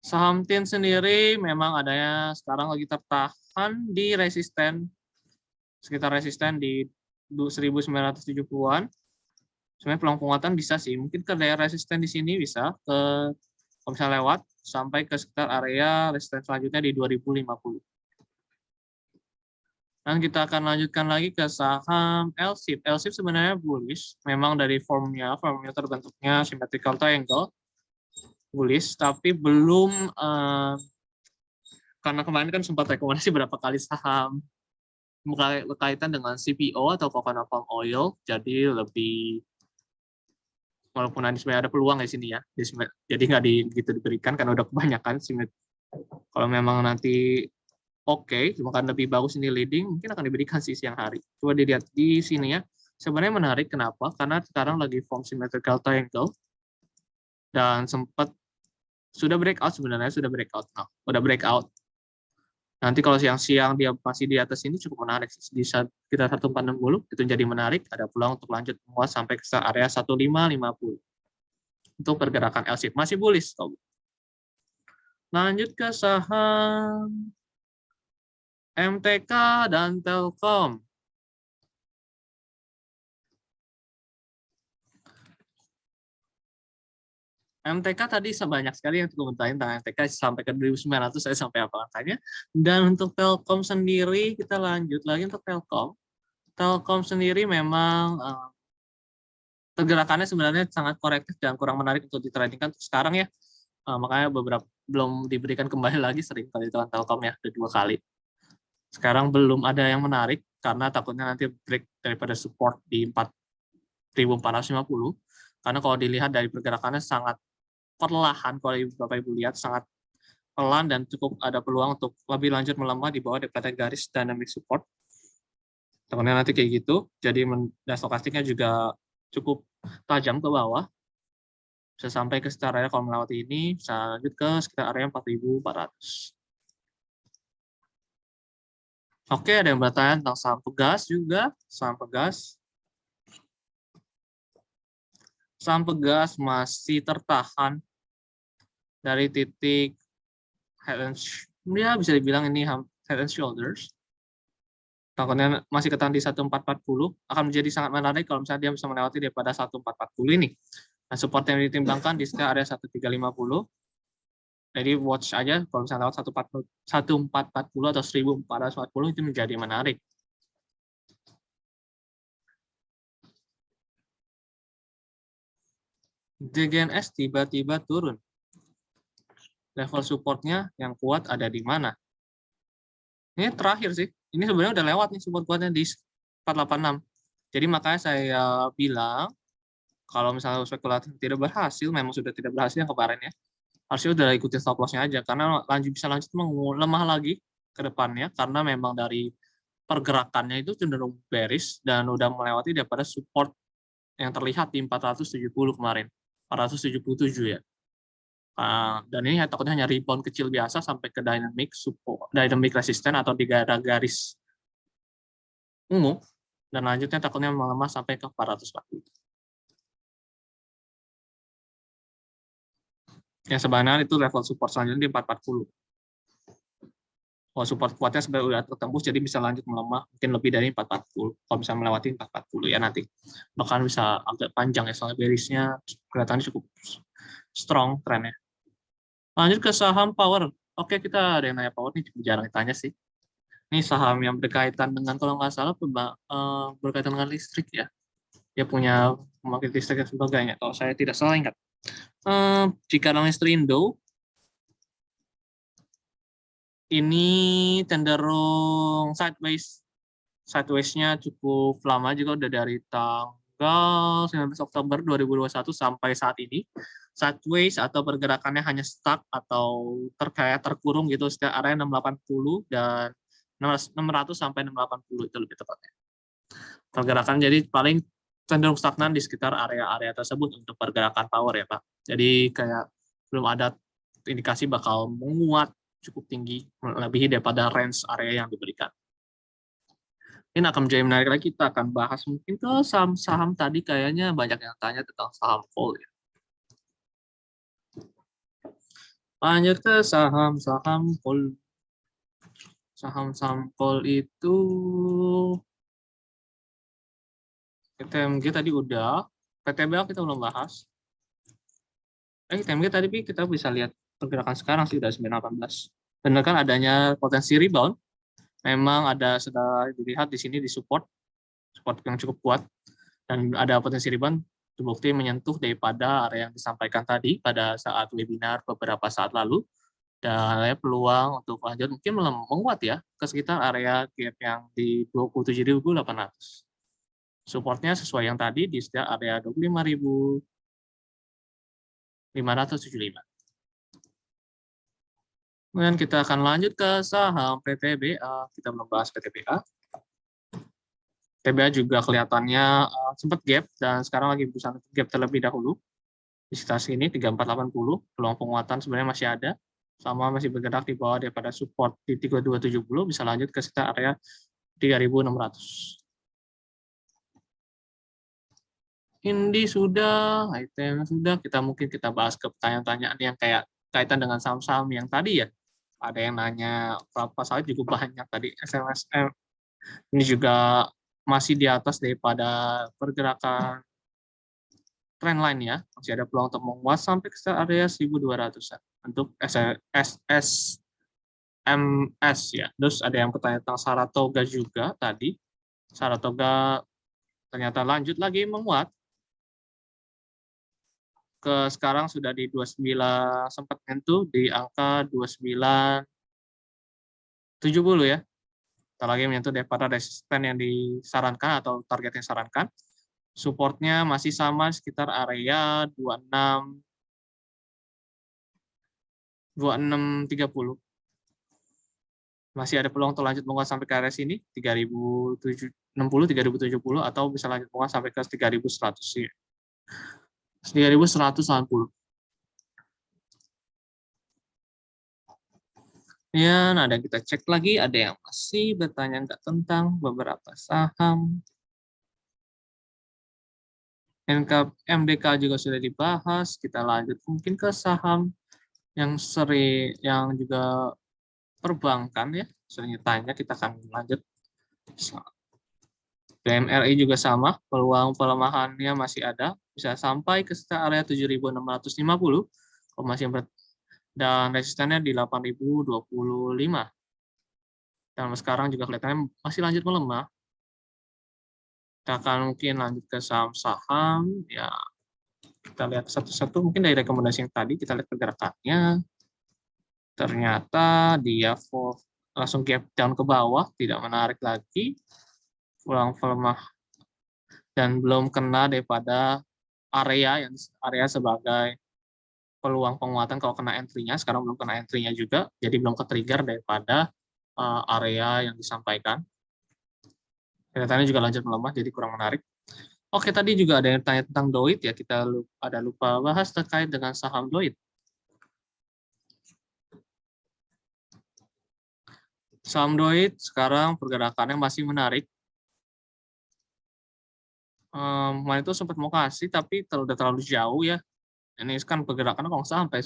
Saham TINS sendiri memang adanya sekarang lagi tertahan di resisten, sekitar resisten di 1970-an. Sebenarnya peluang penguatan bisa sih, mungkin ke daerah resisten di sini bisa, kalau misalnya lewat, sampai ke sekitar area resisten selanjutnya di 2050. Dan kita akan lanjutkan lagi ke saham LSIP. LSIP sebenarnya bullish, memang dari formnya terbentuknya symmetrical triangle, bullish, tapi belum, karena kemarin kan sempat rekomendasi berapa kali saham berkaitan dengan CPO atau coconut palm oil, jadi lebih, walaupun nanti sebenarnya ada peluang di sini ya, jadi nggak gitu diberikan karena udah kebanyakan. Kalau memang nanti oke, bahkan lebih bagus ini leading, mungkin akan diberikan sih siang hari. Coba dilihat di sini ya. Sebenarnya menarik, kenapa? Karena sekarang lagi form symmetrical triangle, dan sempat sudah breakout sebenarnya, sudah breakout. Nah, udah breakout. Nanti kalau siang-siang dia masih di atas ini cukup menarik. Di sekitar 1460 itu jadi menarik, ada peluang untuk lanjut menguat sampai ke area 1550. Untuk pergerakan LSIP masih bullish. Lanjut ke saham MTK dan Telkom. MTK tadi banyak sekali yang komentarin tentang MTK sampai ke 1900, saya sampai apa angkanya. Dan untuk Telkom sendiri, kita lanjut lagi untuk Telkom. Telkom sendiri memang pergerakannya sebenarnya sangat korektif dan kurang menarik untuk ditradingkan sekarang ya. Makanya beberapa belum diberikan kembali lagi, sering kali itu Telkom ya, ada 2 kali. Sekarang belum ada yang menarik karena takutnya nanti break daripada support di 4.450. Karena kalau dilihat dari pergerakannya sangat perlahan, kalau Bapak Ibu lihat sangat pelan dan cukup ada peluang untuk lebih lanjut melemah di bawah daripada garis dynamic support. Takutnya nanti kayak gitu. Jadi stokastiknya juga cukup tajam ke bawah. Bisa sampai ke sekitar area, kalau melewati ini bisa lanjut ke sekitar area 4.400. Oke, ada yang bertanya tentang saham Pegas juga. Saham Pegas. Saham Pegas masih tertahan dari titik head and ya bisa dibilang ini head and shoulders. Takutnya masih ketahan di 1440, akan menjadi sangat menarik kalau misalnya dia bisa melewati daripada 1440 ini. Nah, support yang ditimbangkan di sekitar area 1350. Jadi watch aja kalau misalnya lewat 1440 atau 1440 itu menjadi menarik. JGNS tiba-tiba turun. Level supportnya yang kuat ada di mana? Ini terakhir sih. Ini sebenarnya udah lewat nih support kuatnya di 486. Jadi makanya saya bilang kalau misalnya spekulatif tidak berhasil, memang sudah tidak berhasil yang kemarin ya, harusnya udah ikutin stop loss-nya aja, karena bisa lanjut lemah lagi ke depannya, karena memang dari pergerakannya itu cenderung bearish dan udah melewati daripada support yang terlihat di 470 kemarin, 477 ya. Dan ini takutnya hanya rebound kecil biasa sampai ke dynamic support, dynamic resistance atau di garis ungu, dan lanjutnya takutnya melemah sampai ke 440. Yang sebenarnya itu level support selanjutnya di 440. Kalau support kuatnya sebenarnya udah tertembus, jadi bisa lanjut melemah mungkin lebih dari 440. Kalau bisa melewati 440 ya nanti. Bahkan bisa agak panjang ya, soalnya bearish-nya kelihatannya cukup strong trennya. Lanjut ke saham power. Oke, kita ada yang nanya power nih, cukup jarang ditanya sih. Ini saham yang berkaitan dengan, kalau nggak salah, berkaitan dengan listrik ya. Dia punya pembangkit listrik dan sebagainya, kalau saya tidak salah ingat. Jika Listrindo, ini cenderung sideways. Sideways-nya cukup lama juga, udah dari tahun tanggal 19 Oktober 2021 sampai saat ini, sideways atau pergerakannya hanya stuck atau terkurung gitu sekitar area 680 dan 600 sampai 680 itu lebih tepatnya. Pergerakan jadi paling cenderung stagnan di sekitar area-area tersebut untuk pergerakan power ya Pak. Jadi kayak belum ada indikasi bakal menguat cukup tinggi melebihi daripada range area yang diberikan. Ini akan menjadi menarik lagi, kita akan bahas mungkin ke saham-saham tadi kayaknya banyak yang tanya tentang saham call ya. Lanjut ke saham-saham call. Saham-saham call itu TMG tadi udah, PTBA kita belum bahas. TMG tadi kita bisa lihat pergerakan sekarang sih udah 918. Benar kan adanya potensi rebound. Memang ada sudah dilihat di sini di support yang cukup kuat dan ada potensi rebound terbukti menyentuh daripada area yang disampaikan tadi pada saat webinar beberapa saat lalu dan ada peluang untuk lanjut mungkin menguat ya ke sekitar area gap yang di 27.800. Supportnya sesuai yang tadi di sekitar area 25.575. Kemudian kita akan lanjut ke saham PTBA. Kita belum bahas PTBA. PTBA juga kelihatannya sempat gap dan sekarang lagi berusaha gap terlebih dahulu. Di sekitar sini 3480, peluang penguatan sebenarnya masih ada. Sama masih bergerak di bawah daripada support di 3270, bisa lanjut ke sekitar area 3600. Ini sudah, item sudah, kita bahas ke pertanyaan-pertanyaan yang kayak kaitan dengan saham-saham yang tadi ya. Ada yang nanya berapa saham juga banyak tadi SMSM. Ini juga masih di atas daripada pergerakan trendline ya. Masih ada peluang untuk menguat sampai ke area 1200-an untuk SSMS ya. Terus ada yang bertanya tentang Saratoga juga tadi. Saratoga ternyata lanjut lagi menguat. Ke sekarang sudah di 29, sempat menyentuh di angka 2970 ya. Kita lagi menyentuh daripada resisten yang disarankan atau target yang disarankan. Supportnya masih sama sekitar area 2630. Masih ada peluang untuk lanjut menguat sampai ke area sini 3060, 3070 atau bisa lanjut menguat sampai ke 3100 ya. 3180. Ya, nah, ada kita cek lagi, ada yang masih bertanya nggak tentang beberapa saham. MDK juga sudah dibahas, kita lanjut mungkin ke saham yang yang juga perbankan ya, sering ditanya, kita akan lanjut. BMRI juga sama, peluang pelemahannya masih ada, bisa sampai ke area 7.650, dan resistennya di 8.025. Dan sekarang juga kelihatannya masih lanjut melemah. Kita akan mungkin lanjut ke saham-saham, ya kita lihat satu-satu, mungkin dari rekomendasi yang tadi, kita lihat pergerakannya. Ternyata dia langsung gap down ke bawah, tidak menarik lagi, pulang melemah, dan belum kena daripada area sebagai peluang penguatan kalau kena entry-nya, sekarang belum kena entry-nya juga, jadi belum ke-trigger daripada area yang disampaikan. Kelihatannya juga lanjut melemah, jadi kurang menarik. Oke, tadi juga ada yang tanya tentang Doit ya, kita lupa bahas terkait dengan saham Doit. Saham Doit sekarang pergerakannya masih menarik. Kemarin itu sempat mau kasih, tapi udah terlalu jauh ya. Ini kan pergerakannya kalau nggak salah sampai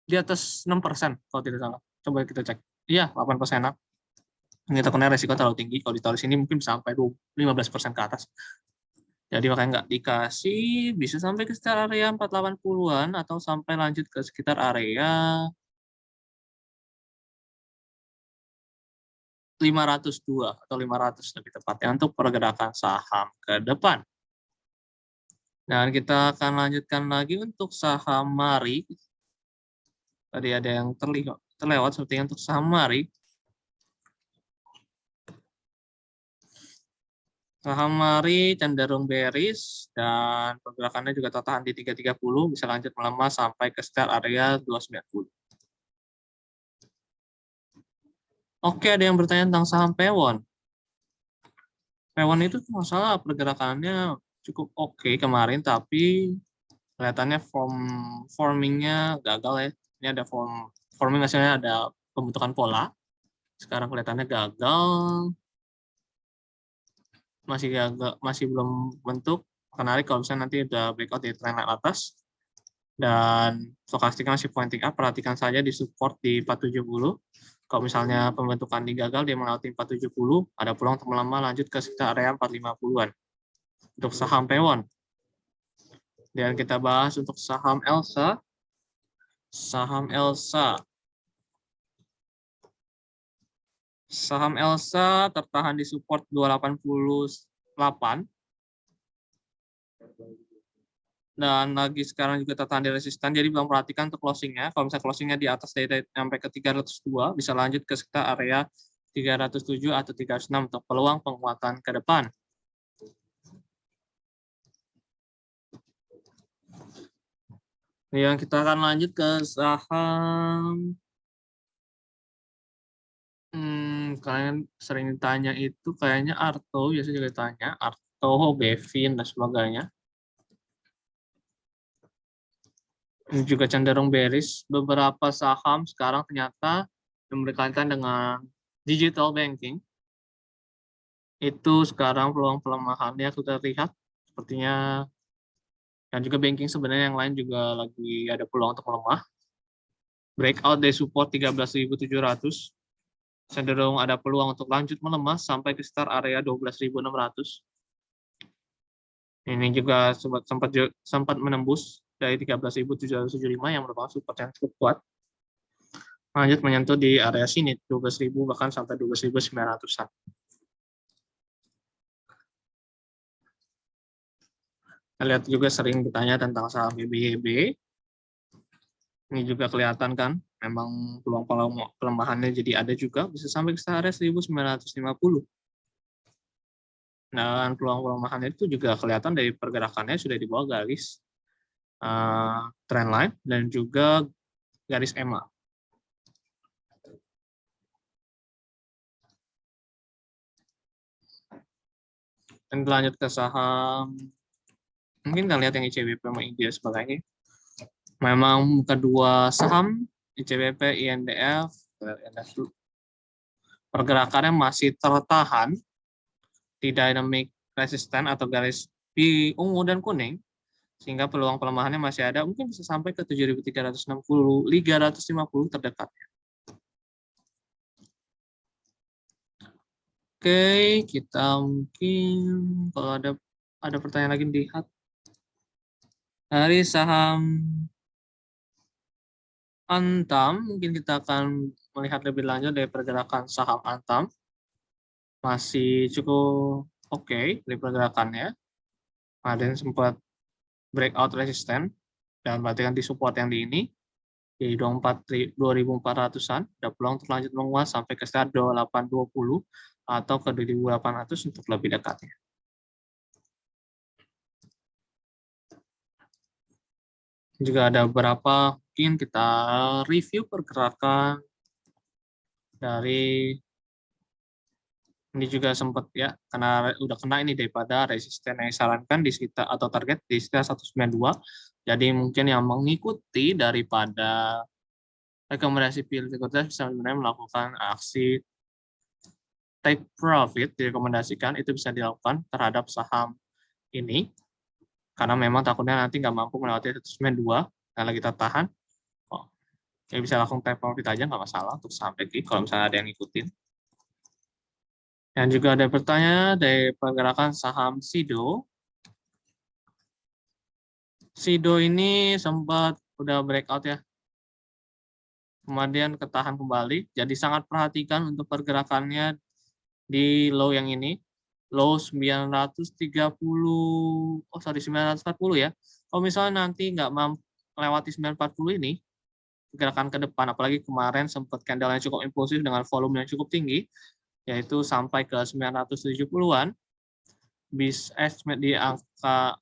di atas 6% kalau tidak salah. Coba kita cek. Iya, 8%. Ini takutnya resiko terlalu tinggi. Kalau ditaruh sini mungkin bisa sampai 15% ke atas. Jadi makanya nggak dikasih, bisa sampai ke sekitar area 480-an atau sampai lanjut ke sekitar area 502 atau 500 lebih tepatnya untuk pergerakan saham ke depan. Dan kita akan lanjutkan lagi untuk saham Mari. Tadi ada yang terlewat sepertinya untuk saham Mari. Saham Mari cenderung bearish dan pergerakannya juga tertahan di 330, bisa lanjut melemah sampai ke start area 290. Oke, ada yang bertanya tentang saham Pewon. Pewon itu masalah pergerakannya cukup oke kemarin, tapi kelihatannya formingnya gagal ya. Ini ada forming hasilnya ada pembentukan pola. Sekarang kelihatannya gagal, masih belum bentuk. Menarik kalau misalnya nanti udah breakout di trend line atas dan stokastiknya masih pointing up. Perhatikan saja di support di 470. Kalau misalnya pembentukan di gagal dia melewati 470, ada peluang untuk melemah lanjut ke sekitar area 450-an untuk saham Pewon. Dan kita bahas untuk saham Elsa. Saham Elsa. Saham Elsa tertahan di support 288. Dan lagi sekarang juga tertahan di resisten, jadi belum perhatikan untuk closingnya. Kalau misalnya closingnya di atas dari sampai ke 302, bisa lanjut ke sekitar area 307 atau 306 untuk peluang penguatan ke depan. Yang kita akan lanjut ke saham kalian sering ditanya itu kayaknya Arto, biasa juga ditanya Arto, Bevin dan sebagainya. Ini juga cenderung bearish. Beberapa saham sekarang ternyata yang berkaitan dengan digital banking itu sekarang peluang pelemahannya sudah terlihat sepertinya, dan juga banking sebenarnya yang lain juga lagi ada peluang untuk melemah. Breakout dari support 13.700, cenderung ada peluang untuk lanjut melemah sampai ke start area 12.600. Ini juga sempat menembus dari 13.775 yang merupakan support yang cukup kuat. Lanjut menyentuh di area sini 12.000 bahkan sampai 12.900-an. Kita lihat juga sering bertanya tentang saham BBYB. Ini juga kelihatan kan, memang peluang pelemahannya jadi ada juga, bisa sampai ke area 1950. Dan peluang pelemahannya itu juga kelihatan dari pergerakannya sudah di bawah garis trendline dan juga garis EMA. Dan lanjut ke saham, mungkin kalian lihat yang ICBP sama India sebagainya. Memang kedua saham ICBP, INDF, pergerakannya masih tertahan di dynamic resisten atau garis di ungu dan kuning, sehingga peluang pelemahannya masih ada, mungkin bisa sampai ke 7.360, 350 terdekatnya. Oke, kita mungkin kalau ada pertanyaan lagi lihat dari saham Antam, mungkin kita akan melihat lebih lanjut dari pergerakan saham Antam. Masih cukup oke dari pergerakannya. Kemarin sempat breakout resisten dan perhatikan di support yang di ini di 2.400-an, ada peluang untuk lanjut menguat sampai ke start 2820 atau ke 2.800 untuk lebih dekatnya. Juga ada beberapa, mungkin kita review pergerakan dari ini juga sempat ya, karena udah kena ini daripada resisten yang disarankan di sekitar atau target di sekitar 192. Jadi mungkin yang mengikuti daripada rekomendasi pilih likuiditas bisa sebenarnya melakukan aksi take profit, direkomendasikan itu bisa dilakukan terhadap saham ini karena memang takutnya nanti nggak mampu melewati 192 karena kita tahan. Ya bisa langsung take profit aja, nggak masalah untuk saham PGI kalau misalnya ada yang ngikutin. Dan juga ada pertanyaan dari pergerakan saham SIDO. SIDO ini sempat udah breakout ya, kemudian ketahan kembali, jadi sangat perhatikan untuk pergerakannya di low yang ini, low 930, 940 ya. Kalau misalnya nanti nggak mampu melewati 940 ini, gerakan ke depan, apalagi kemarin sempat candle yang cukup impulsif dengan volume yang cukup tinggi, yaitu sampai ke 970-an, estimate di angka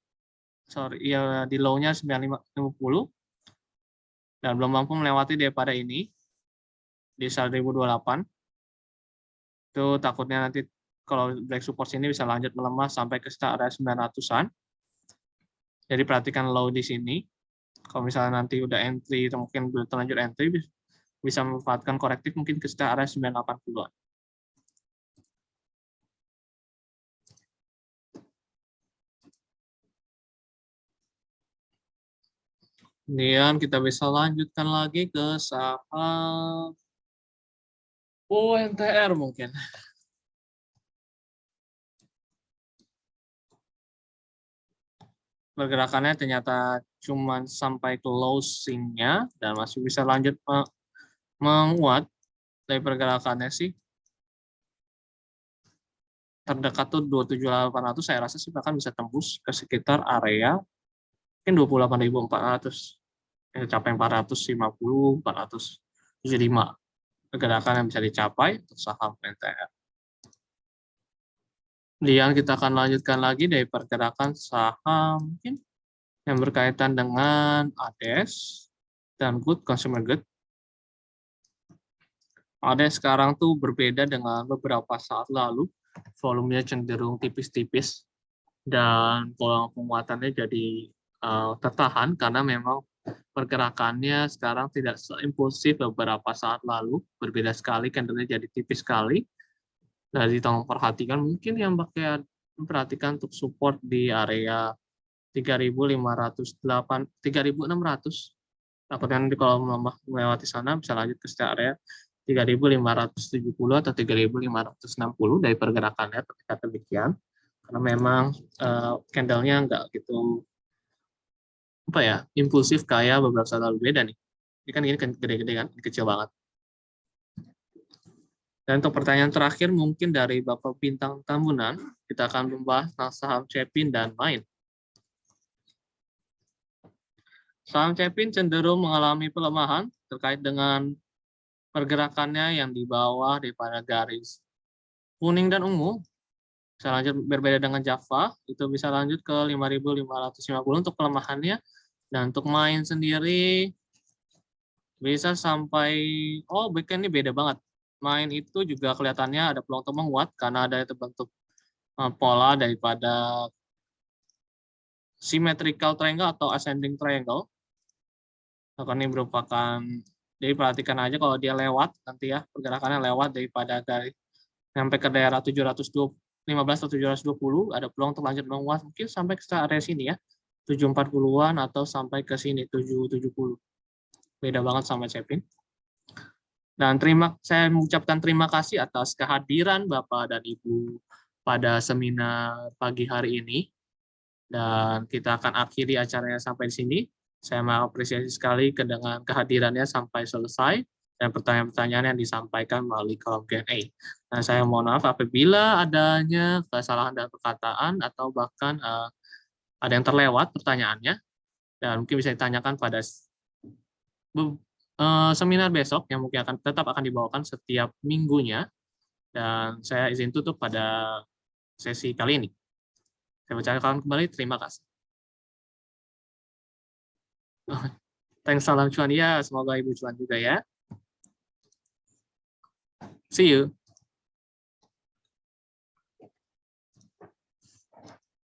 ya di low-nya 9550 dan belum mampu melewati daripada ini di 1028. Itu takutnya nanti kalau break support sini bisa lanjut melemah sampai ke sekitar area 900-an. Jadi perhatikan low di sini. Kalau misalnya nanti udah entry atau mungkin belum terlanjur entry, bisa memanfaatkan korektif mungkin ke sekitar area 980-an. Kemudian kita bisa lanjutkan lagi ke saham UNTR mungkin. Pergerakannya ternyata cuma sampai closing-nya dan masih bisa lanjut menguat. Dari pergerakannya sih terdekat tuh 27.800, saya rasa sih bahkan bisa tembus ke sekitar area mungkin 28.400. Capai 450, 475. Pergerakan yang bisa dicapai untuk saham UNTR. Kemudian kita akan lanjutkan lagi dari pergerakan saham mungkin yang berkaitan dengan ADES dan Good Consumer Good. ADES sekarang tuh berbeda dengan beberapa saat lalu, volumenya cenderung tipis-tipis dan pola penguatannya jadi tertahan karena memang pergerakannya sekarang tidak seimpulsif beberapa saat lalu, berbeda sekali, candlenya jadi tipis sekali. Dari tolong perhatikan mungkin yang pakai memperhatikan untuk support di area 3.508, 3.600. Takutnya nanti kalau melewati sana bisa lanjut ke area 3.570 atau 3.560 dari pergerakannya ketika demikian. Karena memang candlenya nggak gitu impulsif kayak beberapa saat lalu, beda nih. Ini kan gede-gede kan, kecil banget. Dan untuk pertanyaan terakhir mungkin dari Bapak Bintang Tambunan, kita akan membahas tentang saham Cepin dan Main. Saham Cepin cenderung mengalami pelemahan terkait dengan pergerakannya yang di bawah daripada garis kuning dan ungu. Bisa lanjut berbeda dengan Java, itu bisa lanjut ke 5.550 untuk pelemahannya. Dan untuk Main sendiri bisa sampai, backend ini beda banget. Main itu juga kelihatannya ada peluang untuk menguat karena ada terbentuk pola daripada symmetrical triangle atau ascending triangle. Maka ini merupakan, jadi perhatikan aja kalau dia lewat nanti ya, pergerakannya lewat daripada dari sampai ke daerah 715 atau 720, ada peluang untuk lanjut menguat mungkin sampai ke area sini ya, 740-an atau sampai ke sini 770. Beda banget sama Cepin. Dan saya mengucapkan terima kasih atas kehadiran Bapak dan Ibu pada seminar pagi hari ini. Dan kita akan akhiri acaranya sampai di sini. Saya mengapresiasi sekali dengan kehadirannya sampai selesai dan pertanyaan-pertanyaan yang disampaikan melalui kolom Q&A. Nah, saya mohon maaf apabila adanya kesalahan dalam perkataan atau bahkan ada yang terlewat pertanyaannya, dan mungkin bisa ditanyakan pada seminar besok yang mungkin tetap akan dibawakan setiap minggunya, dan saya izin tutup pada sesi kali ini. Saya ucapkan kembali terima kasih. Thanks, salam cuan ya, semoga Ibu cuan juga ya. See you.